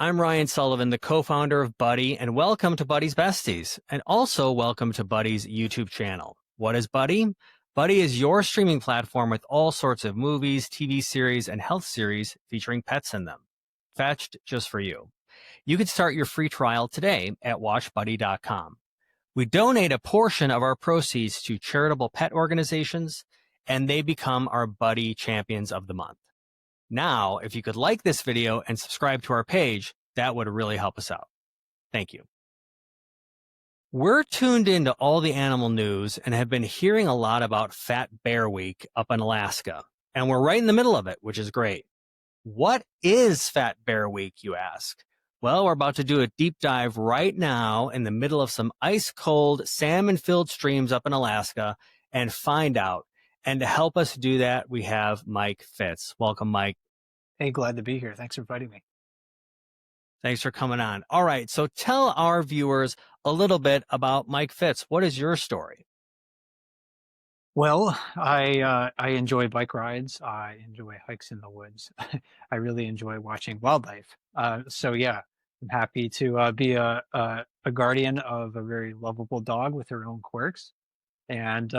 I'm Ryan Sullivan, the co-founder of Buddy, and welcome to Buddy's Besties, and also welcome to Buddy's YouTube channel. What is Buddy? Buddy is your streaming platform with all sorts of movies, TV series, and health series featuring pets in them, fetched just for you. You can start your free trial today at watchbuddy.com. We donate a portion of our proceeds to charitable pet organizations, and they become our Buddy Champions of the Month. Now, if you could like this video and subscribe to our page, that would really help us out. Thank you. We're tuned into all the animal news and have been hearing a lot about Fat Bear Week up in Alaska, and we're right in the middle of it, which is great. What is Fat Bear Week, you ask? Well, we're about to do a deep dive right now in the middle of some ice-cold, salmon-filled streams up in Alaska and find out. And to help us do that, we have Mike Fitz. Welcome, Mike. Hey, glad to be here. Thanks for inviting me. Thanks for coming on. All right, so tell our viewers a little bit about Mike Fitz. What is your story? Well, I enjoy bike rides. I enjoy hikes in the woods. I really enjoy watching wildlife. So yeah, I'm happy to be a guardian of a very lovable dog with her own quirks. And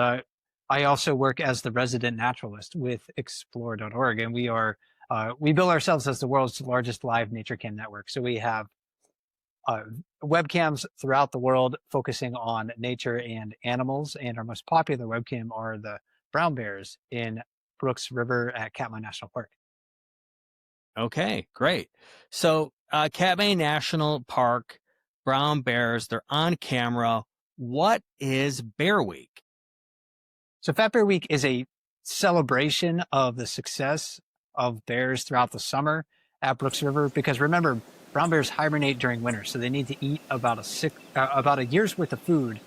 I also work as the resident naturalist with explore.org, and we bill ourselves as the world's largest live nature cam network. So we have webcams throughout the world focusing on nature and animals, and our most popular webcam are the brown bears in Brooks River at Katmai National Park. Okay, great. So Katmai National Park, brown bears, they're on camera. What is Bear Week? So Fat Bear Week is a celebration of the success of bears throughout the summer at Brooks River, because remember, brown bears hibernate during winter, so they need to eat about a year's worth of food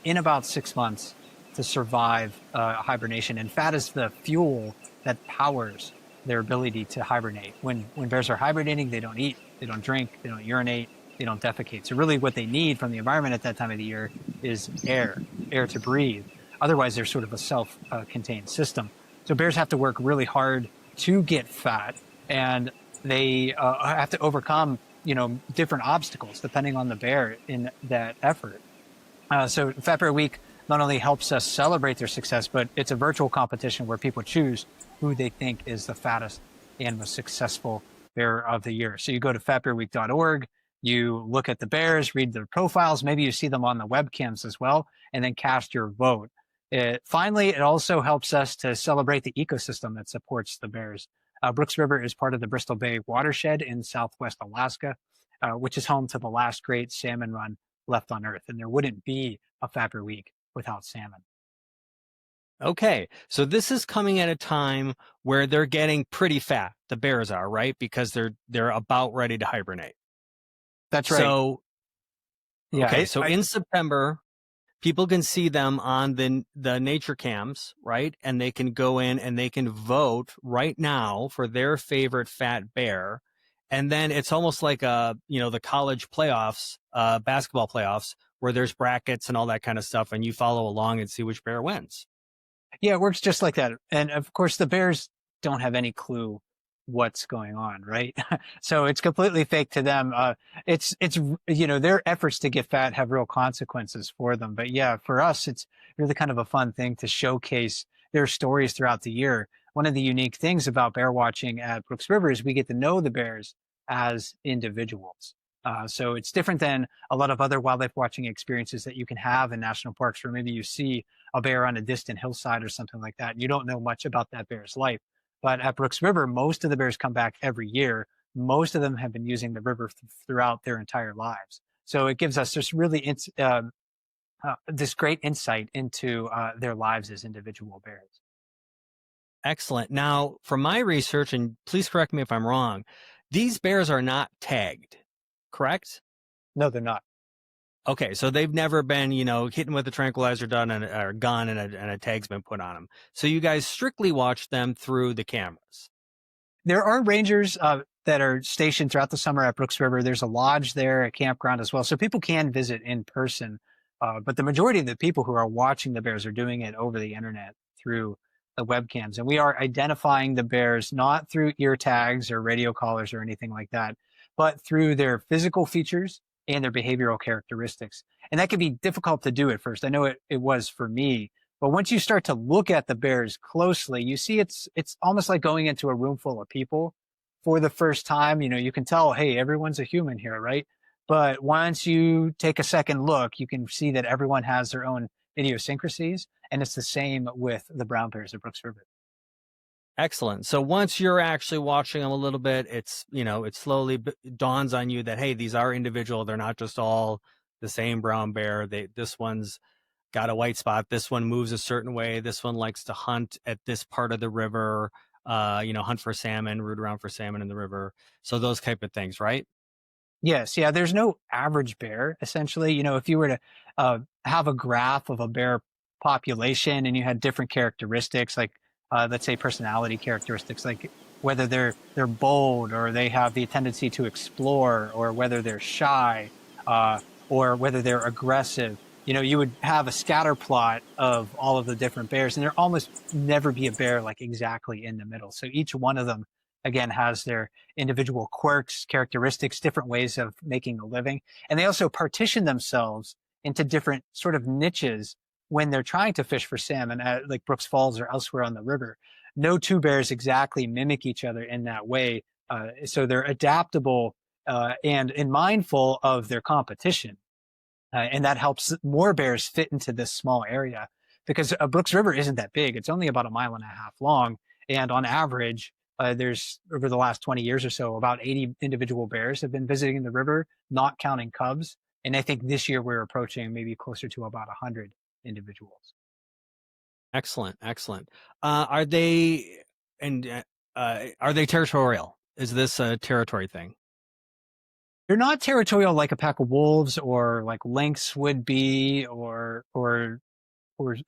in about 6 months to survive hibernation. And fat is the fuel that powers their ability to hibernate. When bears are hibernating, they don't eat, they don't drink, they don't urinate, they don't defecate. So really what they need from the environment at that time of the year is air to breathe. Otherwise, they're sort of a self-contained system. So bears have to work really hard to get fat, and they have to overcome, different obstacles depending on the bear in that effort. So Fat Bear Week not only helps us celebrate their success, but it's a virtual competition where people choose who they think is the fattest and most successful bear of the year. So you go to fatbearweek.org, you look at the bears, read their profiles, maybe you see them on the webcams as well, and then cast your vote. Finally, it also helps us to celebrate the ecosystem that supports the bears. Brooks River is part of the Bristol Bay watershed in southwest Alaska, which is home to the last great salmon run left on Earth. And there wouldn't be a Fat Bear Week without salmon. Okay, so this is coming at a time where they're getting pretty fat. The bears are, right? Because they're about ready to hibernate. That's right. So, yeah, okay, so in September, people can see them on the nature cams, right? And they can go in and they can vote right now for their favorite fat bear. And then it's almost like the college playoffs, basketball playoffs, where there's brackets and all that kind of stuff, and you follow along and see which bear wins. Yeah, it works just like that. And of course, the bears don't have any clue what's going on, right? So it's completely fake to them. It's their efforts to get fat have real consequences for them. But yeah, for us, it's really kind of a fun thing to showcase their stories throughout the year. One of the unique things about bear watching at Brooks River is we get to know the bears as individuals. So it's different than a lot of other wildlife watching experiences that you can have in national parks, where maybe you see a bear on a distant hillside or something like that. You don't know much about that bear's life. But at Brooks River, most of the bears come back every year. Most of them have been using the river throughout their entire lives. So it gives us this really this great insight into their lives as individual bears. Excellent. Now, from my research, and please correct me if I'm wrong, these bears are not tagged, correct? No, they're not. Okay, so they've never been, hitting with a tranquilizer gun and a tag's been put on them. So you guys strictly watch them through the cameras. There are rangers that are stationed throughout the summer at Brooks River. There's a lodge there, a campground as well, so people can visit in person. But the majority of the people who are watching the bears are doing it over the internet through the webcams. And we are identifying the bears not through ear tags or radio collars or anything like that, but through their physical features and their behavioral characteristics. And that can be difficult to do at first. I know it was for me, but once you start to look at the bears closely, you see it's almost like going into a room full of people for the first time. You know, you can tell, hey, everyone's a human here, right? But once you take a second look, you can see that everyone has their own idiosyncrasies, and it's the same with the brown bears of Brooks River. Excellent. So once you're actually watching them a little bit, it slowly dawns on you that, hey, these are individual. They're not just all the same brown bear. This one's got a white spot. This one moves a certain way. This one likes to hunt at this part of the river, hunt for salmon, root around for salmon in the river. So those type of things, right? Yes, yeah, there's no average bear, essentially. You know, if you were to have a graph of a bear population and you had different characteristics, like let's say personality characteristics, like whether they're bold or they have the tendency to explore, or whether they're shy, or whether they're aggressive. You know, you would have a scatter plot of all of the different bears, and there almost never be a bear like exactly in the middle. So each one of them, again, has their individual quirks, characteristics, different ways of making a living. And they also partition themselves into different sort of niches when they're trying to fish for salmon at like Brooks Falls or elsewhere on the river. No two bears exactly mimic each other in that way. So they're adaptable and mindful of their competition. And that helps more bears fit into this small area, because Brooks River isn't that big. It's only about a mile and a half long. And on average, there's over the last 20 years or so, about 80 individual bears have been visiting the river, not counting cubs. And I think this year we're approaching maybe closer to about 100 individuals. Excellent, excellent. Are they are they territorial? Is this a territory thing? They're not territorial like a pack of wolves or like lynx would be, or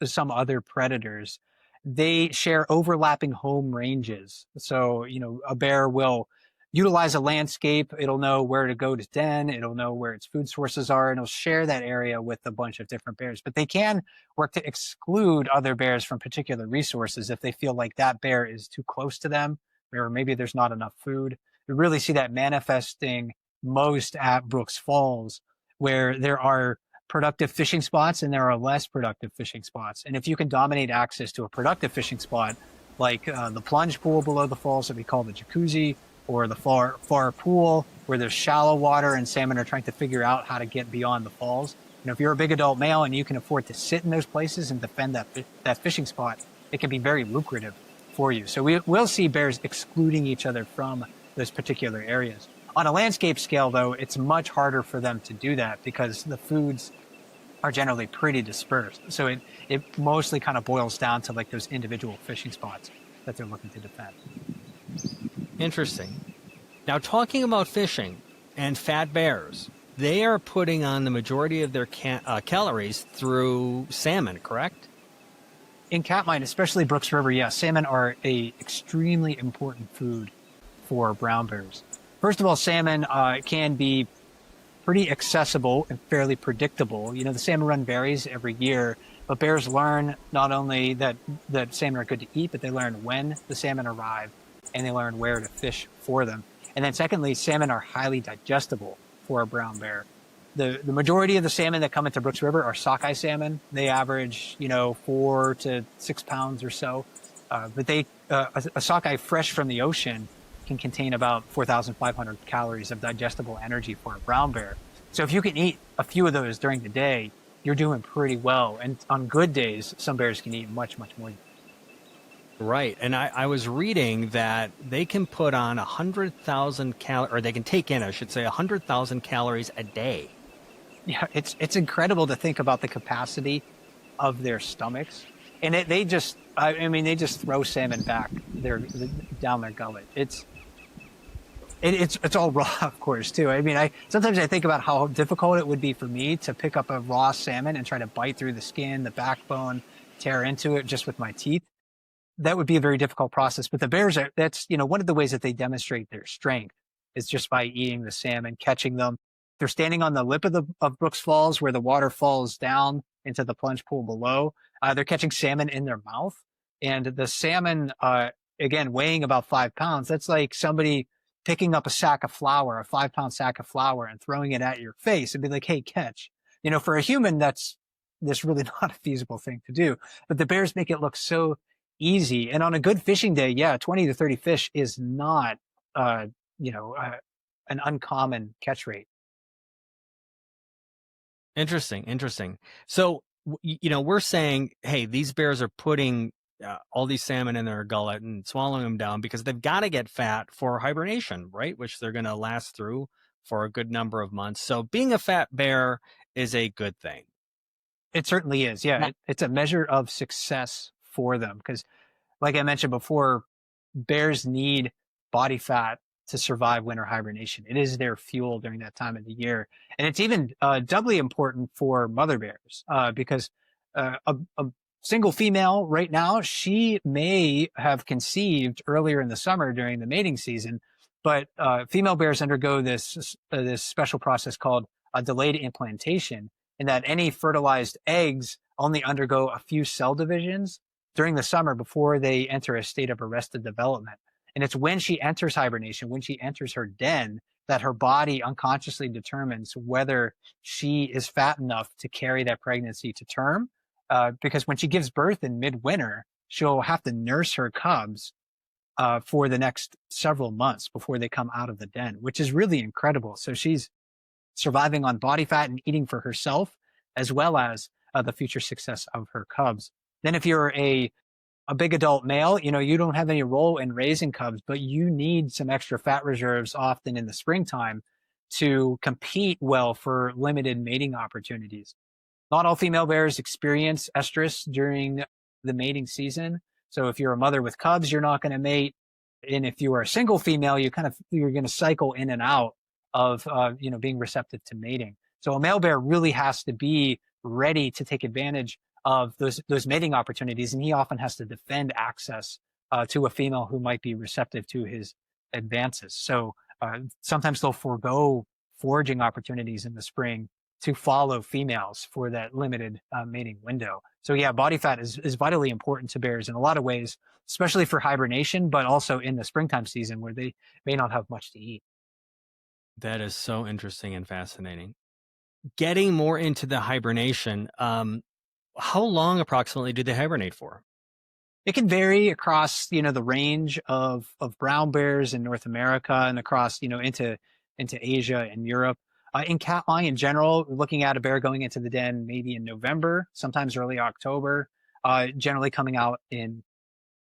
some other predators. They share overlapping home ranges. So, you know, a bear will utilize a landscape. It'll know where to go to den. It'll know where its food sources are, and it'll share that area with a bunch of different bears. But they can work to exclude other bears from particular resources if they feel like that bear is too close to them, or maybe there's not enough food. We really see that manifesting most at Brooks Falls, where there are productive fishing spots and there are less productive fishing spots. And if you can dominate access to a productive fishing spot, like the plunge pool below the falls that we call the jacuzzi, or the far pool where there's shallow water and salmon are trying to figure out how to get beyond the falls. You know, if you're a big adult male and you can afford to sit in those places and defend that fishing spot, it can be very lucrative for you. So we'll see bears excluding each other from those particular areas. On a landscape scale, though, it's much harder for them to do that because the foods are generally pretty dispersed. So it mostly kind of boils down to like those individual fishing spots that they're looking to defend. Interesting. Now, talking about fishing and fat bears, they are putting on the majority of their calories through salmon, correct? In Katmai, especially Brooks River, yes, salmon are a extremely important food for brown bears. First of all, salmon can be pretty accessible and fairly predictable. You know, the salmon run varies every year, but bears learn not only that salmon are good to eat, but they learn when the salmon arrive and they learn where to fish for them. And then secondly, salmon are highly digestible for a brown bear. The majority of the salmon that come into Brooks River are sockeye salmon. They average, 4 to 6 pounds or so. But a sockeye fresh from the ocean can contain about 4,500 calories of digestible energy for a brown bear. So if you can eat a few of those during the day, you're doing pretty well. And on good days, some bears can eat much, much more. Right. And I was reading that they can put on 100,000 calories, or they can take in, I should say, 100,000 calories a day. Yeah, it's incredible to think about the capacity of their stomachs. And they just throw salmon back down their gullet. It's all raw, of course, too. I mean, sometimes I think about how difficult it would be for me to pick up a raw salmon and try to bite through the skin, the backbone, tear into it just with my teeth. That would be a very difficult process. But the bears that's one of the ways that they demonstrate their strength is just by eating the salmon, catching them. They're standing on the lip of Brooks Falls where the water falls down into the plunge pool below. They're catching salmon in their mouth, and the salmon, again, weighing about 5 pounds. That's like somebody picking up a sack of flour, a 5-pound sack of flour, and throwing it at your face and be like, hey, catch. For a human, that's really not a feasible thing to do. But the bears make it look so easy. And on a good fishing day, yeah, 20 to 30 fish is not, you know, uh, an uncommon catch rate. Interesting, interesting. So, we're saying, hey, these bears are putting all these salmon in their gullet and swallowing them down because they've got to get fat for hibernation, right? Which they're going to last through for a good number of months. So being a fat bear is a good thing. It certainly is. Yeah, it's a measure of success for them because, like I mentioned before, bears need body fat to survive winter hibernation. It is their fuel during that time of the year. And it's even doubly important for mother bears because a single female right now, she may have conceived earlier in the summer during the mating season, but female bears undergo this special process called a delayed implantation, in that any fertilized eggs only undergo a few cell divisions during the summer before they enter a state of arrested development. And it's when she enters hibernation, when she enters her den, that her body unconsciously determines whether she is fat enough to carry that pregnancy to term. Because when she gives birth in midwinter, she'll have to nurse her cubs for the next several months before they come out of the den, which is really incredible. So she's surviving on body fat and eating for herself, as well as the future success of her cubs. Then if you're a big adult male, you don't have any role in raising cubs, but you need some extra fat reserves often in the springtime to compete well for limited mating opportunities. Not all female bears experience estrus during the mating season. So if you're a mother with cubs, you're not going to mate. And if you are a single female, you're going to cycle in and out of, being receptive to mating. So a male bear really has to be ready to take advantage of those mating opportunities. And he often has to defend access to a female who might be receptive to his advances. So sometimes they'll forego foraging opportunities in the spring to follow females for that limited mating window. So yeah, body fat is vitally important to bears in a lot of ways, especially for hibernation, but also in the springtime season where they may not have much to eat. That is so interesting and fascinating. Getting more into the hibernation, how long approximately do they hibernate for? It can vary across, the range of brown bears in North America and across, into Asia and Europe. In Katmai in general, looking at a bear going into the den maybe in November, sometimes early October, generally coming out in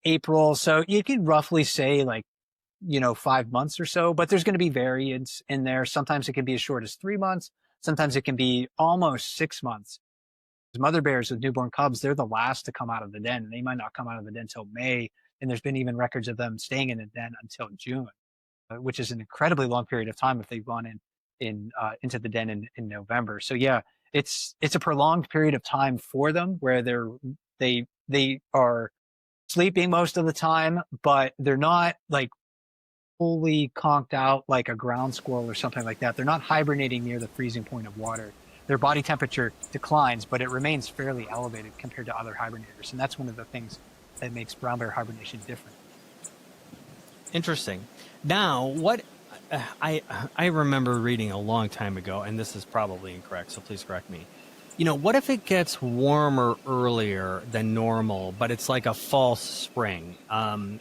April. So you can roughly say 5 months or so, but there's going to be variance in there. Sometimes it can be as short as 3 months. Sometimes it can be almost 6 months. Mother bears with newborn cubs, they're the last to come out of the den. They might not come out of the den until May. And there's been even records of them staying in the den until June, which is an incredibly long period of time if they've gone into the den in November. So yeah, it's a prolonged period of time for them where they are sleeping most of the time, but they're not fully conked out like a ground squirrel or something like that. They're not hibernating near the freezing point of water. Their body temperature declines, but it remains fairly elevated compared to other hibernators. And that's one of the things that makes brown bear hibernation different. Interesting. Now, what I remember reading a long time ago, and this is probably incorrect, so please correct me. What if it gets warmer earlier than normal, but it's like a false spring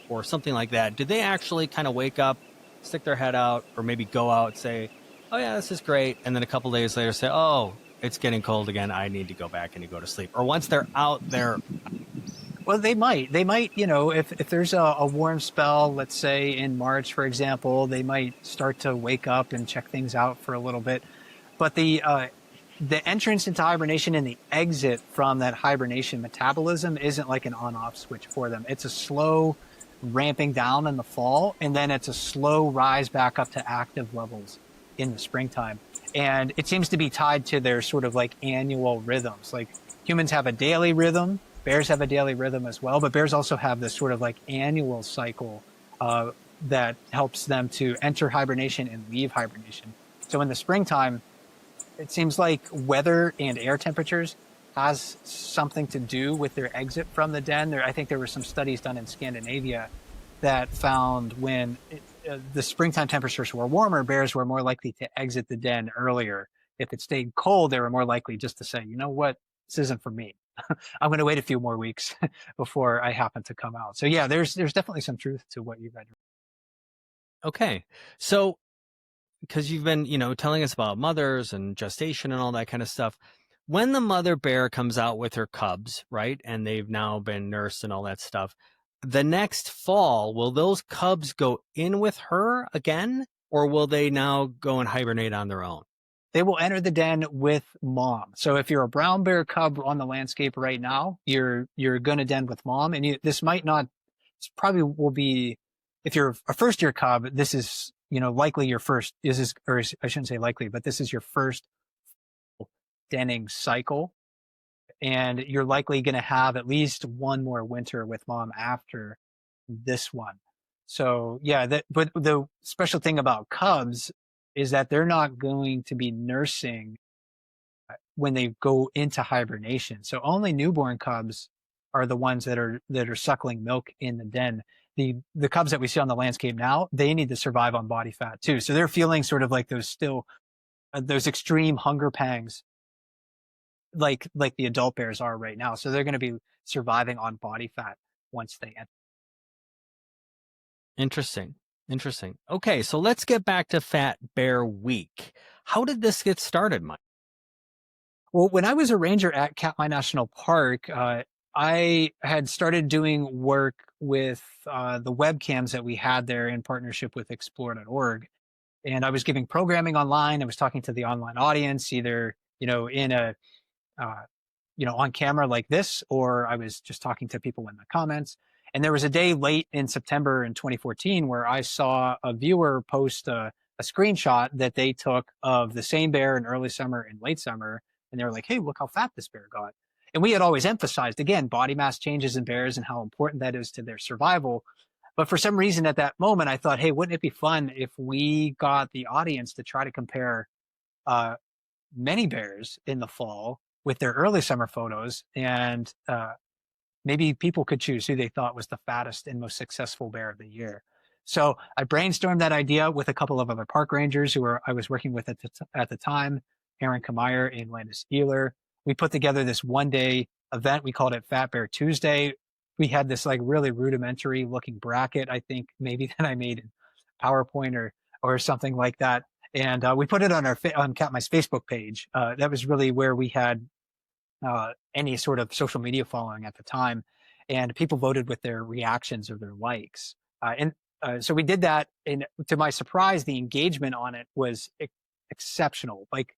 or something like that? Do they actually kind of wake up, stick their head out, or maybe go out, say, oh yeah, this is great, and then a couple days later say, oh, it's getting cold again, I need to go back and go to sleep? Or once they're out there? Well, they might, if there's a warm spell, let's say in March, for example, they might start to wake up and check things out for a little bit. But the entrance into hibernation and the exit from that hibernation metabolism isn't like an on-off switch for them. It's a slow ramping down in the fall, and then it's a slow rise back up to active levels in the springtime. And it seems to be tied to their sort of annual rhythms. Like humans have a daily rhythm, bears have a daily rhythm as well, but bears also have this sort of annual cycle that helps them to enter hibernation and leave hibernation. So in the springtime, it seems like weather and air temperatures has something to do with their exit from the den. I think there were some studies done in Scandinavia that found when the springtime temperatures were warmer, bears were more likely to exit the den earlier. If it stayed cold, they were more likely just to say, you know what, this isn't for me. I'm going to wait a few more weeks before I happen to come out. So yeah, there's definitely some truth to what you read. Okay. So, because you've been, telling us about mothers and gestation and all that kind of stuff. When the mother bear comes out with her cubs, right, and they've now been nursed and all that stuff, the next fall, will those cubs go in with her again, or will they now go and hibernate on their own? They will enter the den with mom. So if you're a brown bear cub on the landscape right now, you're going to den with mom, and this might not. This probably will be if you're a first year cub. This is likely your first. This is, or I shouldn't say likely, but this is your first denning cycle, and you're likely going to have at least one more winter with mom after this one. So yeah, but the special thing about cubs is that they're not going to be nursing when they go into hibernation. So only newborn cubs are the ones that are suckling milk in the den. The cubs that we see on the landscape now, they need to survive on body fat too. So they're feeling sort of like those extreme hunger pangs like the adult bears are right now. So they're going to be surviving on body fat once they enter. Interesting. Interesting. Okay, so let's get back to Fat Bear Week. How did this get started, Mike? Well, when I was a ranger at Katmai National Park, I had started doing work with the webcams that we had there in partnership with explore.org. And I was giving programming online. I was talking to the online audience, either, in a uh, on camera like this, or I was just talking to people in the comments. And there was a day late in September in 2014 where I saw a viewer post a screenshot that they took of the same bear in early summer and late summer. And they were like, hey, look how fat this bear got. And we had always emphasized, again, body mass changes in bears and how important that is to their survival. But for some reason at that moment, I thought, hey, wouldn't it be fun if we got the audience to try to compare uh, many bears in the fall with their early summer photos, and maybe people could choose who they thought was the fattest and most successful bear of the year. So I brainstormed that idea with a couple of other park rangers I was working with at the time, Aaron Kameyer and Landis Ealer. We put together this 1-day event. We called it Fat Bear Tuesday. We had this like really rudimentary looking bracket, I think maybe that I made in PowerPoint or something like that. And we put it on on Katmai's Facebook page. That was really where we had any sort of social media following at the time, and people voted with their reactions or their likes. So we did that, and to my surprise, the engagement on it was exceptional, like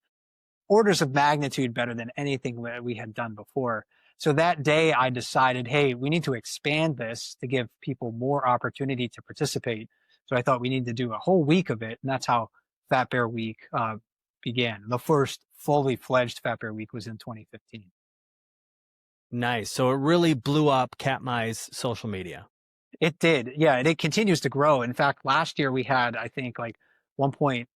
orders of magnitude better than anything that we had done before. So that day, I decided, hey, we need to expand this to give people more opportunity to participate. So I thought we need to do a whole week of it, and that's how Fat Bear Week began. The first fully fledged Fat Bear Week was in 2015. Nice. So it really blew up Katmai's social media. It did. Yeah. And it continues to grow. In fact, last year we had, I think, like 1.1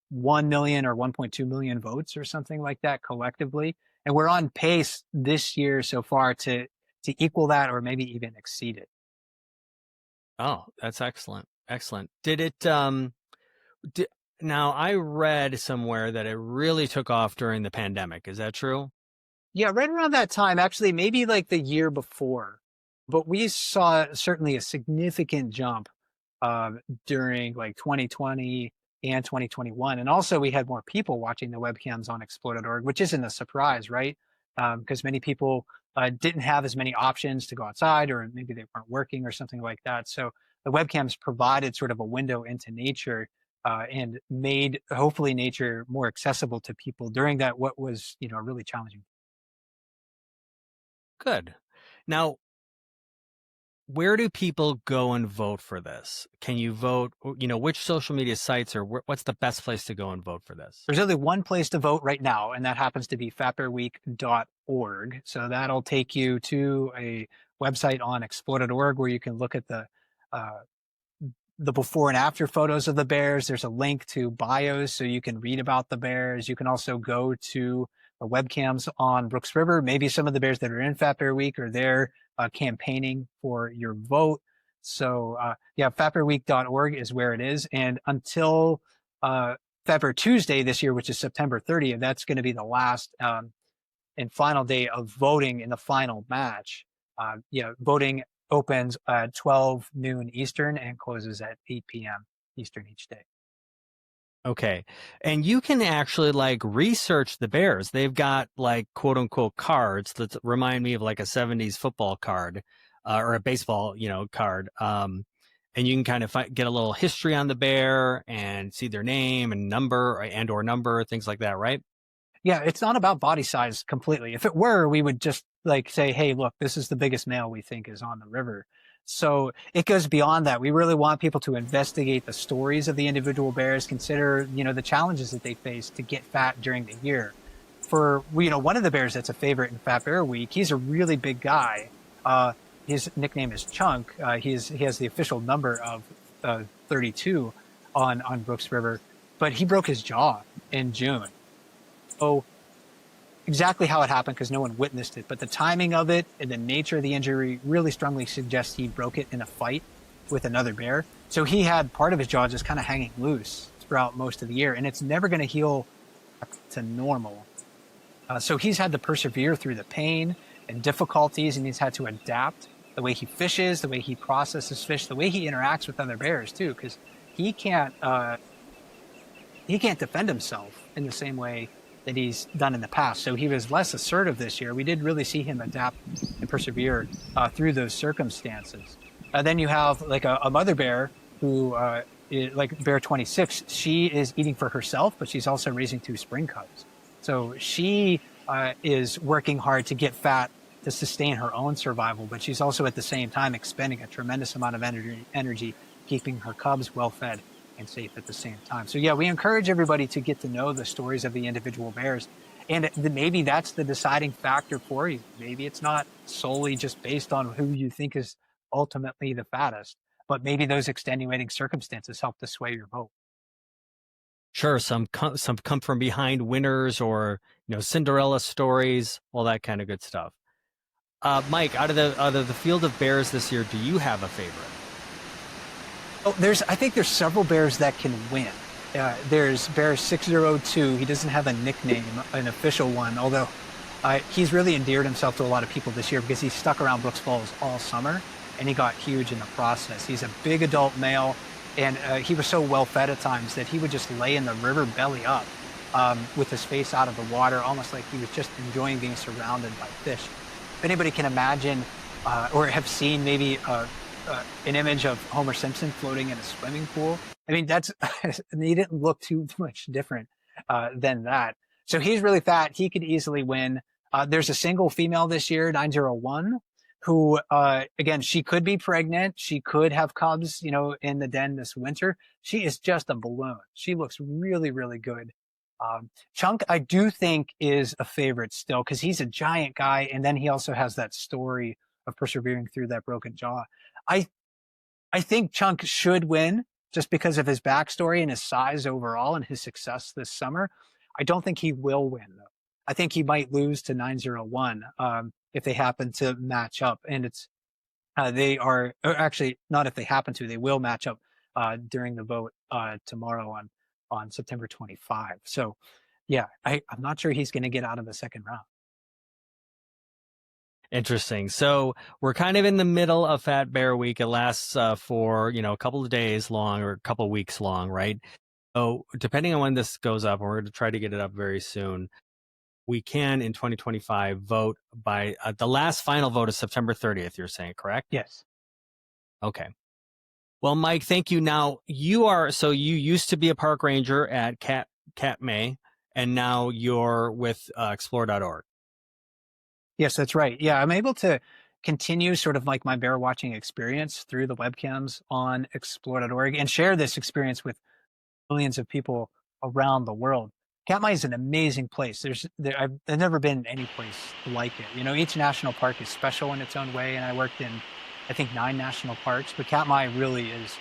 million or 1.2 million votes or something like that collectively. And we're on pace this year so far to equal that or maybe even exceed it. Oh, that's excellent. Excellent. Did it, now I read somewhere that it really took off during the pandemic. Is that true? Yeah, right around that time, actually, maybe like the year before. But we saw certainly a significant jump during like 2020 and 2021. And also, we had more people watching the webcams on explore.org, which isn't a surprise, right? Because many people didn't have as many options to go outside, or maybe they weren't working or something like that. So the webcams provided sort of a window into nature and made hopefully nature more accessible to people during that what was really challenging. Good. Now, where do people go and vote for this? Can you vote, which social media sites or what's the best place to go and vote for this? There's only one place to vote right now, and that happens to be fatbearweek.org. So that'll take you to a website on explore.org where you can look at uh, the before and after photos of the bears. There's a link to bios so you can read about the bears. You can also go to the webcams on Brooks River. Maybe some of the bears that are in Fat Bear Week are there campaigning for your vote. So yeah, fatbearweek.org is where it is. And until Fat Bear Tuesday this year, which is September 30th, that's going to be the last and final day of voting in the final match. Voting opens at 12 noon Eastern and closes at 8 p.m. Eastern each day. Okay. And you can actually like research the bears. They've got like quote unquote cards that remind me of like a 70s football card or a baseball, card. And you can kind of get a little history on the bear and see their name and number or number, things like that, right? Yeah, it's not about body size completely. If it were, we would just like say, hey, look, this is the biggest male we think is on the river. So it goes beyond that. We really want people to investigate the stories of the individual bears, consider, the challenges that they face to get fat during the year. For, one of the bears that's a favorite in Fat Bear Week, he's a really big guy. His nickname is Chunk. He has the official number of 32 on Brooks River, but he broke his jaw in June. Oh, exactly how it happened because no one witnessed it, but the timing of it and the nature of the injury really strongly suggests he broke it in a fight with another bear. So he had part of his jaw just kind of hanging loose throughout most of the year, and it's never going to heal to normal. So he's had to persevere through the pain and difficulties, and he's had to adapt the way he fishes, the way he processes fish, the way he interacts with other bears too, because he can't defend himself in the same way that he's done in the past. So he was less assertive this year. We did really see him adapt and persevere through those circumstances. Then you have like a mother bear who, like Bear 26, she is eating for herself, but she's also raising 2 spring cubs. So she is working hard to get fat to sustain her own survival, but she's also at the same time expending a tremendous amount of energy keeping her cubs well fed and safe at the same time. So yeah, we encourage everybody to get to know the stories of the individual bears. And maybe that's the deciding factor for you. Maybe it's not solely just based on who you think is ultimately the fattest, but maybe those extenuating circumstances help to sway your vote. Sure, some come from behind winners or Cinderella stories, all that kind of good stuff. Mike, out of the field of bears this year, do you have a favorite? Oh, I think there's several bears that can win. There's Bear 602. He doesn't have a nickname, an official one, although he's really endeared himself to a lot of people this year because he stuck around Brooks Falls all summer and he got huge in the process. He's a big adult male, and he was so well fed at times that he would just lay in the river belly up with his face out of the water, almost like he was just enjoying being surrounded by fish. If anybody can imagine or have seen maybe an image of Homer Simpson floating in a swimming pool, I mean, he didn't look too much different than that. So he's really fat. He could easily win. There's a single female this year, 901, who, again, she could be pregnant. She could have cubs, in the den this winter. She is just a balloon. She looks really, really good. Chunk, I do think, is a favorite still because he's a giant guy. And then he also has that story of persevering through that broken jaw. I think Chunk should win just because of his backstory and his size overall and his success this summer. I don't think he will win, though. I think he might lose to 901 if they happen to match up. And actually not if they happen to, they will match up during the vote tomorrow on September 25. So yeah, I'm not sure he's going to get out of the second round. Interesting. So we're kind of in the middle of Fat Bear Week. It lasts for, a couple of days long or a couple of weeks long, right? So depending on when this goes up, and we're going to try to get it up very soon, we can in 2025 vote by the last final vote is September 30th, you're saying, correct? Yes. Okay. Well, Mike, thank you. Now you used to be a park ranger at Katmai, and now you're with explore.org. Yes, that's right. Yeah, I'm able to continue sort of like my bear watching experience through the webcams on explore.org and share this experience with millions of people around the world. Katmai is an amazing place. I've never been any place like it. Each national park is special in its own way, and I worked in, I think, 9 national parks, but Katmai really is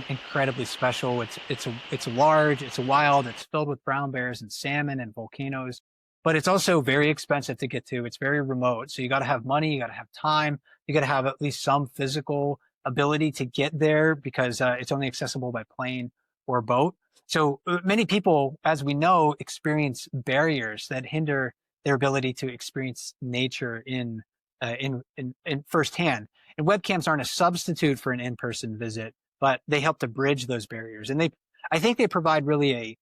incredibly special. It's large, it's wild, it's filled with brown bears and salmon and volcanoes. But it's also very expensive to get to. It's very remote. So you got to have money, you got to have time, you got to have at least some physical ability to get there because it's only accessible by plane or boat. So many people, as we know, experience barriers that hinder their ability to experience nature in firsthand. And webcams aren't a substitute for an in-person visit, but they help to bridge those barriers. And I think they provide really a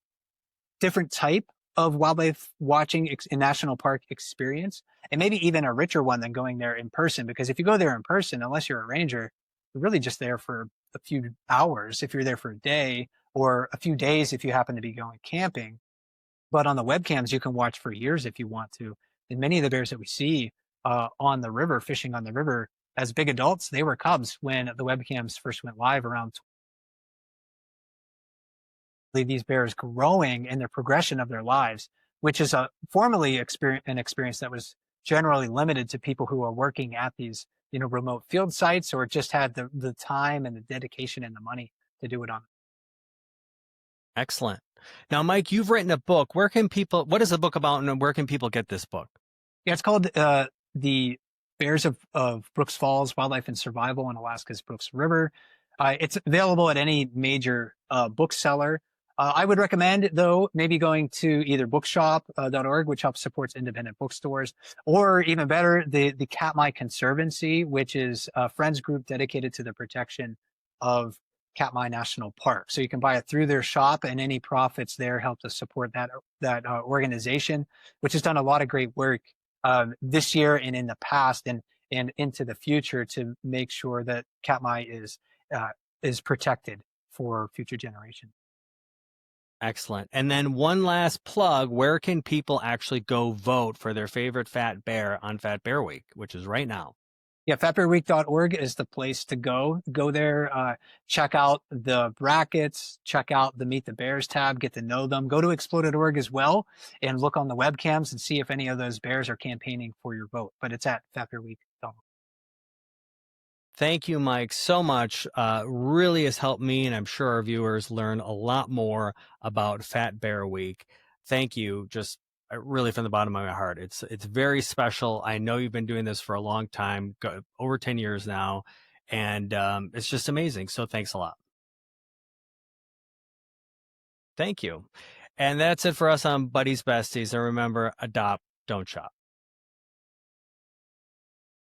different type of wildlife watching in national park experience, and maybe even a richer one than going there in person. Because if you go there in person, unless you're a ranger, you're really just there for a few hours if you're there for a day, or a few days if you happen to be going camping. But on the webcams, you can watch for years if you want to. And many of the bears that we see on the river, fishing on the river as big adults, they were cubs when the webcams first went live around these bears growing and the progression of their lives, which is a formerly an experience that was generally limited to people who are working at these, remote field sites or just had the time and the dedication and the money to do it on. Excellent. Now, Mike, you've written a book. What is the book about, and where can people get this book? Yeah, it's called The Bears of Brooks Falls, Wildlife and Survival in Alaska's Brooks River. It's available at any major bookseller. I would recommend, though, maybe going to either bookshop.org, which helps supports independent bookstores, or even better, the Katmai Conservancy, which is a friends group dedicated to the protection of Katmai National Park. So you can buy it through their shop, and any profits there help to support that organization, which has done a lot of great work this year and in the past and into the future to make sure that Katmai is protected for future generations. Excellent. And then one last plug, where can people actually go vote for their favorite fat bear on Fat Bear Week, which is right now? Yeah, fatbearweek.org is the place to go. Go there, check out the brackets, check out the Meet the Bears tab, get to know them. Go to explode.org as well and look on the webcams and see if any of those bears are campaigning for your vote. But it's at fatbearweek.org. Thank you, Mike, so much. Really has helped me, and I'm sure our viewers learn a lot more about Fat Bear Week. Thank you, just really from the bottom of my heart. It's very special. I know you've been doing this for a long time, over 10 years now, and it's just amazing. So thanks a lot. Thank you. And that's it for us on Buddies Besties. And remember, adopt, don't shop.